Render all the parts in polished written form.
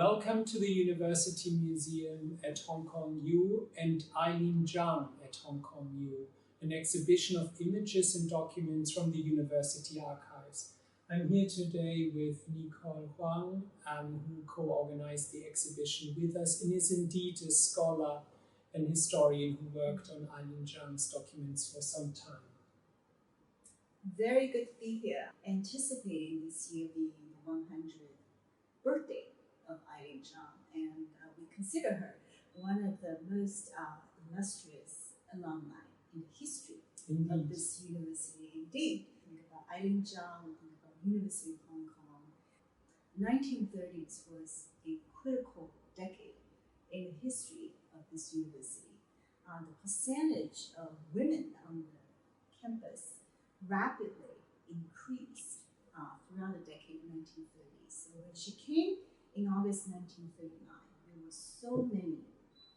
Welcome to the University Museum at Hong Kong U and Eileen Chang at Hong Kong U, an exhibition of images and documents from the university archives. I'm here today with Nicole Huang, who co-organized the exhibition with us and is indeed a scholar and historian who worked on Eileen Chang's documents for some time. Very good to be here, anticipating this year being the 100th birthday of Eileen Chang, and we consider her one of the most illustrious alumni in the history of this university. Indeed, think about Eileen Chang, think about University of Hong Kong. 1930s was a critical decade in the history of this university. The percentage of women on the campus rapidly increased throughout the decade of 1930s. So when she came in August 1939, there were so many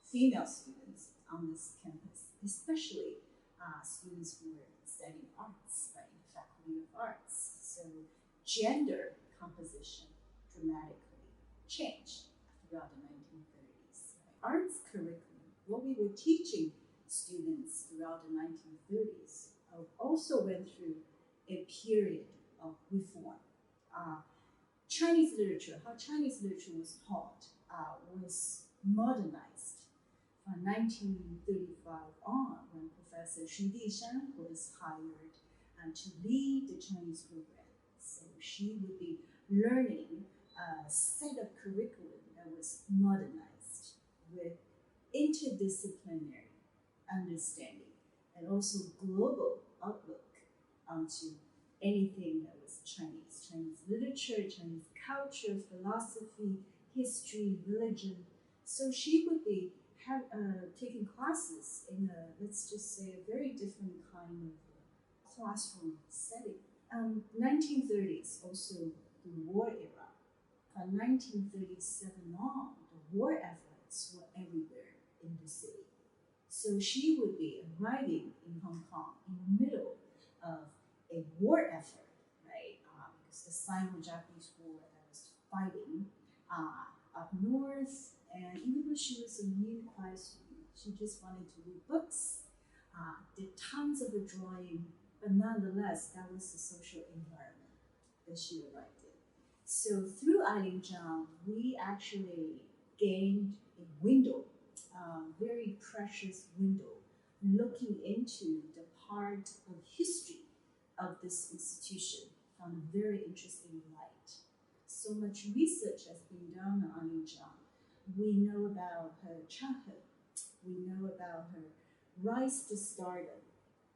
female students on this campus, especially students who were studying arts, right, in the Faculty of Arts. So gender composition dramatically changed throughout the 1930s. Right? Arts curriculum, what we were teaching students throughout the 1930s, also went through a period of reform. Chinese literature, how Chinese literature was taught, was modernized from 1935 on, when Professor Xu Dishan was hired to lead the Chinese program. So she would be learning a set of curriculum that was modernized with interdisciplinary understanding and also global outlook onto anything that was Chinese literature, Chinese culture, philosophy, history, religion. So she would be taking classes in a, let's just say, a very different kind of classroom setting. 1930s, also the war era. From 1937 on, the war efforts were everywhere in the city. So she would be arriving in Hong Kong in the middle of a war effort, right? Because the Sino-Japanese War that was fighting up north, and even though she was a new quiet student, she just wanted to read books, did tons of drawing, but nonetheless, that was the social environment that she arrived in. So through Eileen Chang, we actually gained a window, very precious window, looking into the part of history of this institution from a very interesting light. So much research has been done on Eileen Chang. We know about her childhood. We know about her rise to stardom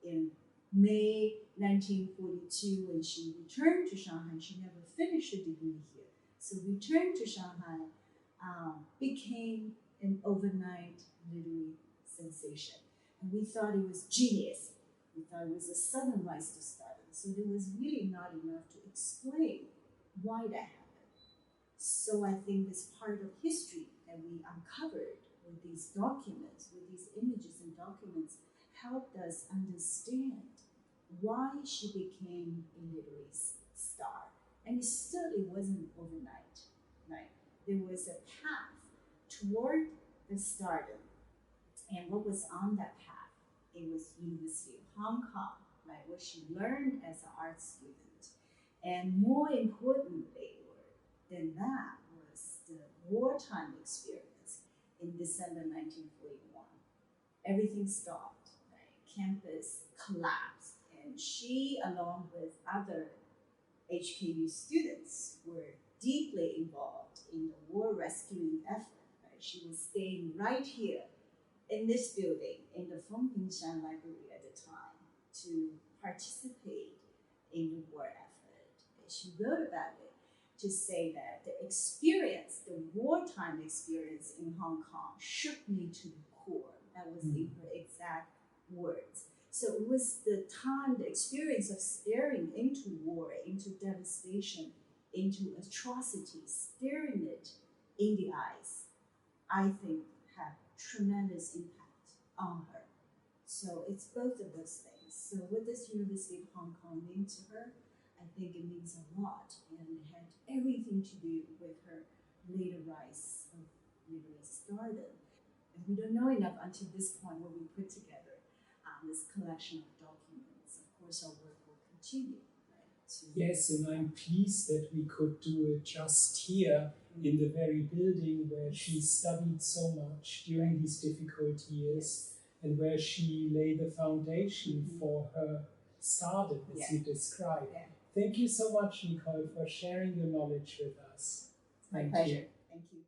in May 1942 when she returned to Shanghai. She never finished a degree here. So returned to Shanghai, became an overnight literary sensation. And we thought it was genius. We thought it was a sudden rise to stardom. So there was really not enough to explain why that happened. So I think this part of history that we uncovered with these documents, with these images and documents, helped us understand why she became a literary star. And it certainly wasn't overnight, right? There was a path toward the stardom. And what was on that path? It was University of Hong Kong, right, where she learned as an art student. And more importantly than that was the wartime experience in December 1941. Everything stopped, right? Campus collapsed. And she, along with other HKU students, were deeply involved in the war rescuing effort. Right? She was staying right here in this building, in the Feng Pingshan Library at the time, to participate in the war effort. And she wrote about it to say that the experience, the wartime experience in Hong Kong, shook me to the core. That was in her exact words. So it was the time, the experience of staring into war, into devastation, into atrocities, staring it in the eyes, I think had tremendous impact on her. So it's both of those things. So what does University of Hong Kong mean to her? I think it means a lot, and it had everything to do with her later rise of literary stardom. And we don't know enough until this point when we put together this collection of documents. Of course, our work will continue. Yes, and I'm pleased that we could do it just here in the very building where she studied so much during these difficult years and where she laid the foundation for her stardom, as you described. Thank you so much, Nicole, for sharing your knowledge with us. My pleasure. Thank you.